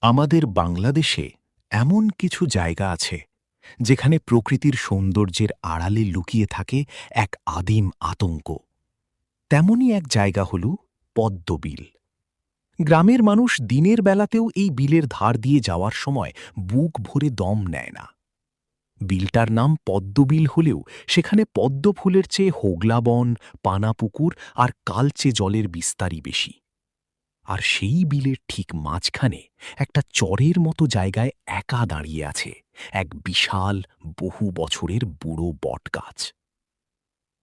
আমাদের বাংলাদেশে এমন কিছু জায়গা আছে যেখানে প্রকৃতির সৌন্দর্যের আড়ালে লুকিয়ে থাকে এক আদিম আতঙ্ক। তেমনই এক জায়গা হল পদ্মবিল। গ্রামের মানুষ দিনের বেলাতেও এই বিলের ধার দিয়ে যাওয়ার সময় বুক ভরে দম নেয় না। বিলটার নাম পদ্মবিল হলেও সেখানে পদ্ম ফুলের চেয়ে হোগলা বন, পানাপুকুর আর কালচে জলের বিস্তারই বেশি। আর সেই বিলের ঠিক মাঝখানে একটা চরের মতো জায়গায় একা দাঁড়িয়ে আছে এক বিশাল বহু বছরের বুড়ো বটগাছ।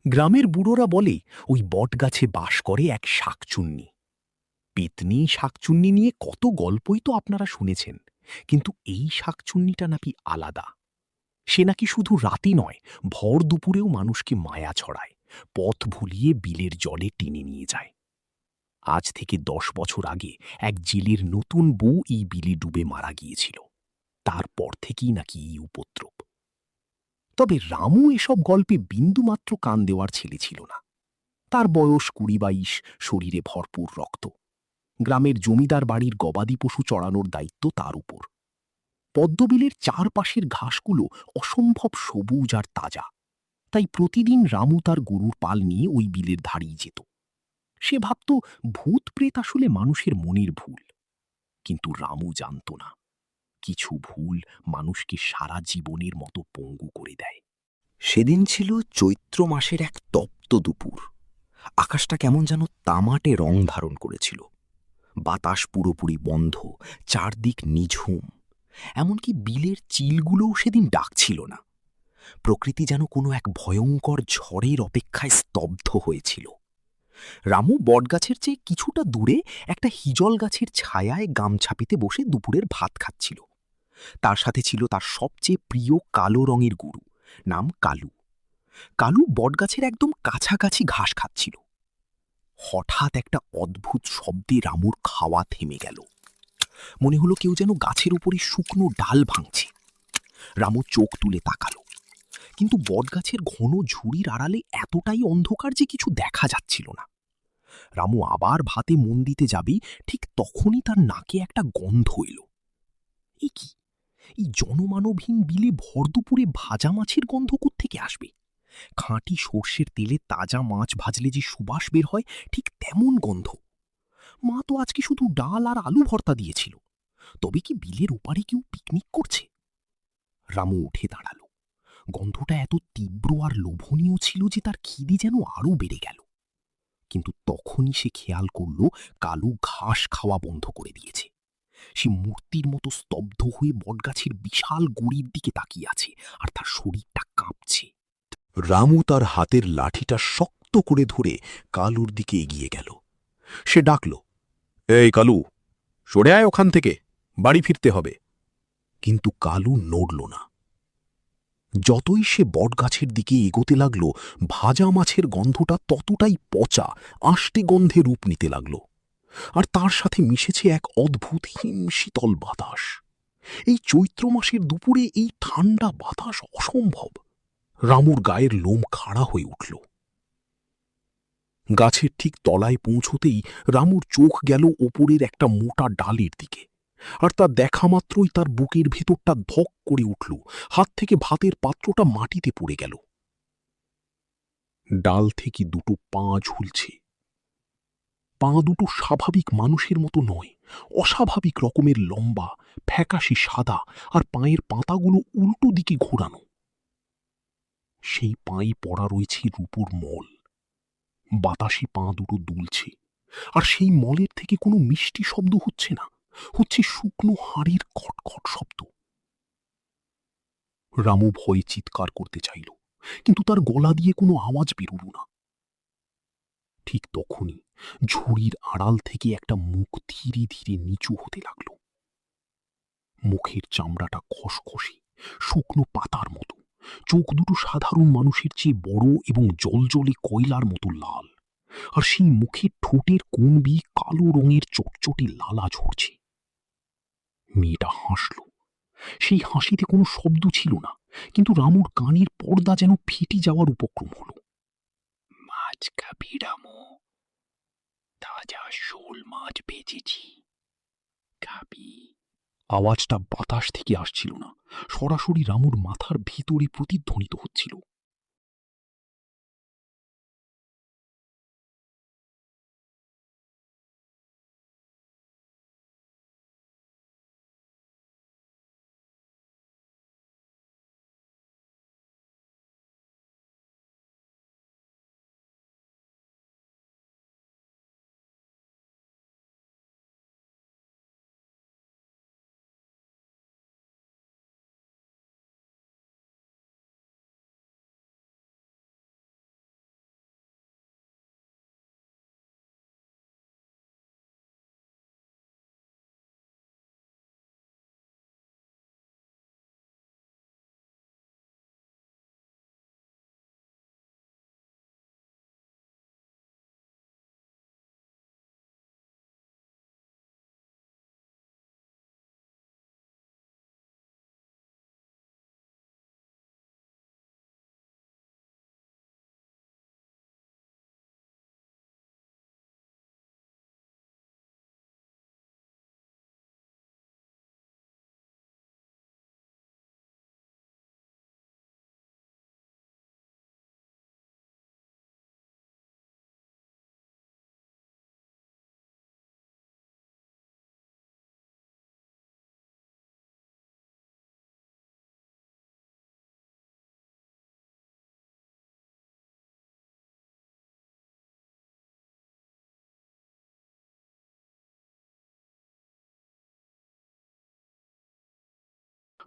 গ্রামের বুড়োরা বলে ওই বটগাছে বাস করে এক শাকচুন্নি। পেতনি শাকচুন্নি নিয়ে কত গল্পই তো আপনারা শুনেছেন, কিন্তু এই শাকচুন্নিটা নাকি আলাদা। সে নাকি শুধু রাতে নয়, ভর দুপুরেও মানুষকে মায়া ছড়ায়, পথ ভুলিয়ে বিলের জলে টেনে নিয়ে যায়। আজ থেকে ১০ বছর আগে এক জেলের নতুন বউ এই বিলে ডুবে মারা গিয়েছিল। তারপর থেকেই নাকি এই উপদ্রব। তবে রামু এসব গল্পে বিন্দুমাত্র কান দেওয়ার ছেলে ছিল না। তার বয়স ২০-২২, শরীরে ভরপুর রক্ত। গ্রামের জমিদার বাড়ির গবাদি পশু চড়ানোর দায়িত্ব তার উপর। পদ্মবিলের চারপাশের ঘাসগুলো অসম্ভব সবুজ আর তাজা, তাই প্রতিদিন রামু তার গরুর পাল নিয়ে ওই বিলের ধারেই যেত। সে ভাবত ভূত প্রেত আসলে মানুষের মনের ভুল। কিন্তু রামু জানত না, কিছু ভুল মানুষকে সারা জীবনের মতো পঙ্গু করে দেয়। সেদিন ছিল চৈত্র মাসের এক তপ্ত দুপুর। আকাশটা কেমন যেন তামাটে রং ধারণ করেছিল। বাতাস পুরোপুরি বন্ধ, চারদিক নিঝুম। এমনকি বিলের চিলগুলোও সেদিন ডাকছিল না। প্রকৃতি যেন কোনো এক ভয়ঙ্কর ঝড়ের অপেক্ষায় স্তব্ধ হয়েছিল। রামু বটগাছের চেয়ে কিছুটা দূরে একটা হিজল গাছের ছায়ায় গামছা পেতে বসে দুপুরের ভাত খাচ্ছিল। তার সাথে ছিল তার সবচেয়ে প্রিয় কালো রঙের গরু, নাম কালু। কালু বটগাছের একদম কাছাকাছি ঘাস খাচ্ছিল। হঠাৎ একটা অদ্ভুত শব্দে রামুর খাওয়া থেমে গেল। মনে হলো কেউ যেন গাছের উপরে শুকনো ডাল ভাঙছে। রামু চোখ তুলে তাকালো, কিন্তু বটগাছের ঘন ঝুড়ির আড়ালে এতটাই অন্ধকার যে কিছু দেখা যাচ্ছিল না। রামু আবার ভাতে মন দিতে যাবেই ঠিক তখনই তার নাকে একটা গন্ধ এলো। এ কি? এই জনমানবহীন বিলে ভরদুপুরে ভাজা মাছের গন্ধ কোত্থেকে আসবে? খাঁটি সর্ষের তেলে তাজা মাছ ভাজলে যে সুবাস বের হয়, ঠিক তেমন গন্ধ। মা তো আজকে শুধু ডাল আর আলু ভর্তা দিয়েছিল। তবে কি বিলের ওপারে কেউ পিকনিক করছে? রামু উঠে দাঁড়ালো। গন্ধটা এত তীব্র আর লোভনীয় ছিল যে তার খিদে যেন আরও বেড়ে গেল। কিন্তু তখনই সে খেয়াল করল কালু ঘাস খাওয়া বন্ধ করে দিয়েছে। সে মূর্তির মতো স্তব্ধ হয়ে বটগাছের বিশাল গুঁড়ির দিকে তাকিয়ে আছে, আর তার শরীরটা কাঁপছে। রামু তার হাতের লাঠিটা শক্ত করে ধরে কালুর দিকে এগিয়ে গেল। সে ডাকল, এই কালু, সরে আয় ওখান থেকে, বাড়ি ফিরতে হবে। কিন্তু কালু নড়ল না। যতই সে বটগাছের দিকে এগোতে লাগল, ভাজা মাছের গন্ধটা ততটাই পচা, আষ্টে গন্ধে রূপ নিতে লাগল। আর তার সাথে মিশেছে এক অদ্ভুত হিমশীতল বাতাস। এই চৈত্র মাসের দুপুরে এই ঠান্ডা বাতাস অসম্ভব। রামুর গায়ের লোম খাড়া হয়ে উঠল। গাছের ঠিক তলায় পৌঁছতেই রামুর চোখ গেল ওপরের একটা মোটা ডালের দিকে। আর তা দেখা মাত্রই তার বুকের ভেতরটা ধক করে উঠল। হাত থেকে ভাতের পাত্রটা মাটিতে পড়ে গেল। ডাল থেকে দুটো পা ঝুলছে। পা দুটো স্বাভাবিক মানুষের মতো নয়, অস্বাভাবিক রকমের লম্বা, ফ্যাকাশে সাদা, আর পায়ের পাতাগুলো উল্টো দিকে ঘোরানো। সেই পায়ে পড়া রয়েছে রূপোর মল। বাতাসে পা দুটো দুলছে, আর সেই মলের থেকে কোনো মিষ্টি শব্দ হচ্ছে না, হচ্ছে শুকনো হাড়ের খটখট শব্দ। রামু ভয়ে চিৎকার করতে চাইল, কিন্তু তার গলা দিয়ে কোনো আওয়াজ বেরোল না। ঠিক তখনই ঝুড়ির আড়াল থেকে একটা মুখ ধীরে ধীরে নিচু হতে লাগল। মুখের চামড়াটা খসখসে, শুকনো পাতার মতো। চোখ দুটো সাধারণ মানুষের চেয়ে বড় এবং জলজলে কয়লার মতো লাল। আর সেই মুখের ঠোঁটের কোণ দিয়ে কালো রঙের চটচটে লালা ঝরছে। মেয়েটা হাসল। সেই হাসিতে কোনো শব্দ ছিল না, কিন্তু রামুর কানের পর্দা যেন ফেটে যাওয়ার উপক্রম হল। মাছ খাবি রামু? তাজা শোল মাছ ভেজেছি, খাবি? আওয়াজটা বাতাস থেকে আসছিল না, সরাসরি রামুর মাথার ভিতরে প্রতিধ্বনিত হচ্ছিল।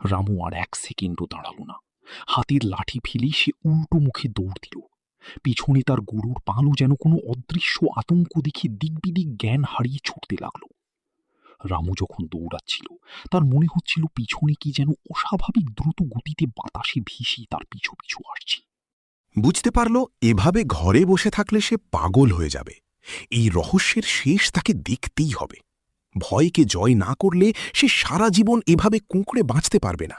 রামু আর 1 সেকেন্ডও দাঁড়াল না। হাতের লাঠি ফেলে সে উল্টো মুখে দৌড় দিল। পিছনে তার গরুর পালও যেন কোনো অদৃশ্য আতঙ্ক দেখে দিকবিদিক জ্ঞান হারিয়ে ছুটতে লাগলো। রামু যখন দৌড়াচ্ছিল তার মনে হচ্ছিল পিছনে কি যেন অস্বাভাবিক দ্রুত গতিতে বাতাসে ভেসে তার পিছু পিছু আসছে। বুঝতে পারল এভাবে ঘরে বসে থাকলে সে পাগল হয়ে যাবে। এই রহস্যের শেষ তাকে দেখতেই হবে। ভয়কে জয় না করলে সে সারা জীবন এভাবে কুঁকড়ে বাঁচতে পারবে না।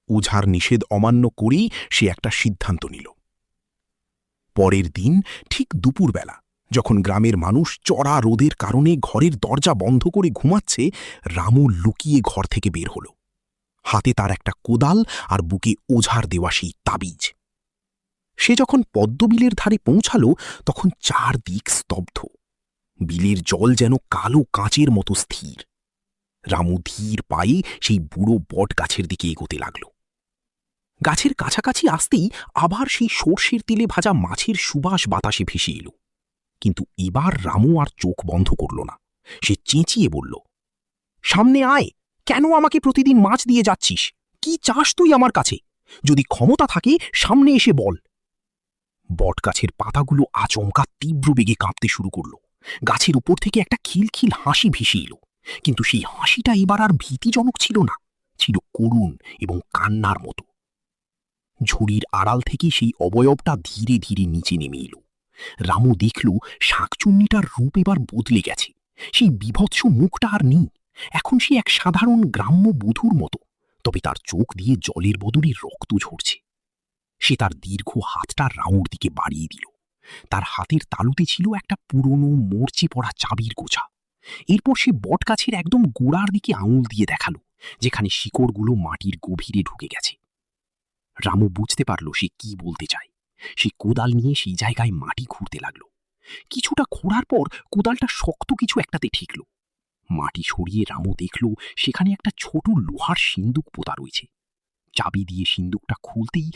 ওঝার নিষেধ অমান্য করেই সে একটা সিদ্ধান্ত নিল। পরের দিন ঠিক দুপুরবেলা, যখন গ্রামের মানুষ চড়া রোদের কারণে ঘরের দরজা বন্ধ করে ঘুমাচ্ছে, রামু লুকিয়ে ঘর থেকে বের হল। হাতে তার একটা কোদাল আর বুকে ওঝার দেওয়া সেই তাবিজ। সে যখন পদ্মবিলের ধারে পৌঁছাল তখন চারদিক স্তব্ধ। বিলের জল যেন কালো কাঁচের মতো স্থির। রামু ধীর পায়ে সেই বুড়ো বট গাছের দিকে এগোতে লাগল। গাছের কাছাকাছি আসতেই আবার সেই সর্ষের তেলে ভাজা মাছের সুবাস বাতাসে ভেসে এলো। কিন্তু এবার রামু আর চোখ বন্ধ করল না। সে চেঁচিয়ে বলল, সামনে আয়! কেন আমাকে প্রতিদিন মাছ দিয়ে যাচ্ছিস? কি চাস তুই আমার কাছে? যদি ক্ষমতা থাকে সামনে এসে বল। বটগাছের পাতাগুলো আচমকা তীব্র বেগে কাঁপতে শুরু করল। গাছের উপর থেকে একটা খিলখিল হাসি ভেসে এলো। কিন্তু সেই হাসিটা এবার আর ভীতিজনক ছিল না, ছিল করুণ এবং কান্নার মতো। ঝুড়ির আড়াল থেকে সেই অবয়বটা ধীরে ধীরে নিচে নেমে এলো। রামু দেখল শাকচুন্নিটার রূপ এবার বদলে গেছে। সেই বীভৎস মুখটা আর নেই। এখন সে এক সাধারণ গ্রাম্য বধূর মতো, তবে তার চোখ দিয়ে জলের বদলে রক্ত ঝরছে। সে তার দীর্ঘ হাতটা রামুর দিকে বাড়িয়ে দিল। তার হাতের তালুতে ছিল একটা পুরনো মরচে পড়া চাবির গোছা। এরপর সে বটগাছের একদম গোড়ার দিকে আঙুল দিয়ে দেখালো, যেখানে শিকড়গুলো মাটির গভীরে ঢুকে গেছে। রামু বুঝতে পারল সে কি বলতে চায়। সে কোদাল নিয়ে সেই জায়গায় মাটি খুঁড়তে লাগল। কিছুটা খোঁড়ার পর কোদালটা শক্ত কিছু একটাতে ঠেকল। মাটি সরিয়ে রামু দেখল সেখানে একটা ছোট লোহার সিন্দুক পোতা রয়েছে। চাবি দিয়ে সিন্দুকটা খুলতেই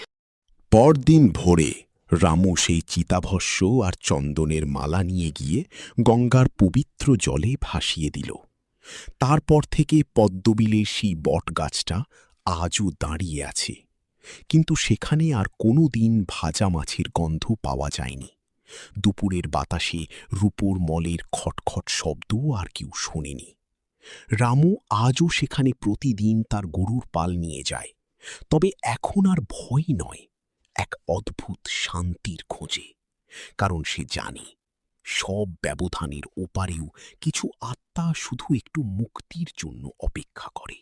পরদিন ভোরে রামু সেই চিতাভস্য আর চন্দনের মালা নিয়ে গিয়ে গঙ্গার পবিত্র জলে ভাসিয়ে দিল। তারপর থেকে পদ্মবিলের সেই বটগাছটা আজও দাঁড়িয়ে আছে, কিন্তু সেখানে আর কোনো দিন ভাজা মাছের গন্ধ পাওয়া যায়নি। দুপুরের বাতাসে রূপোর মলের খটখট শব্দ আর কেউ শোনেনি। রামু আজও সেখানে প্রতিদিন তার গরুর পাল নিয়ে যায়, তবে এখন আর ভয় নয়, এক অদ্ভুত শান্তির খোঁজে। কারণ সে জানে সব ব্যবধানের ওপারেও কিছু আত্মা শুধু একটু মুক্তির জন্য অপেক্ষা করে।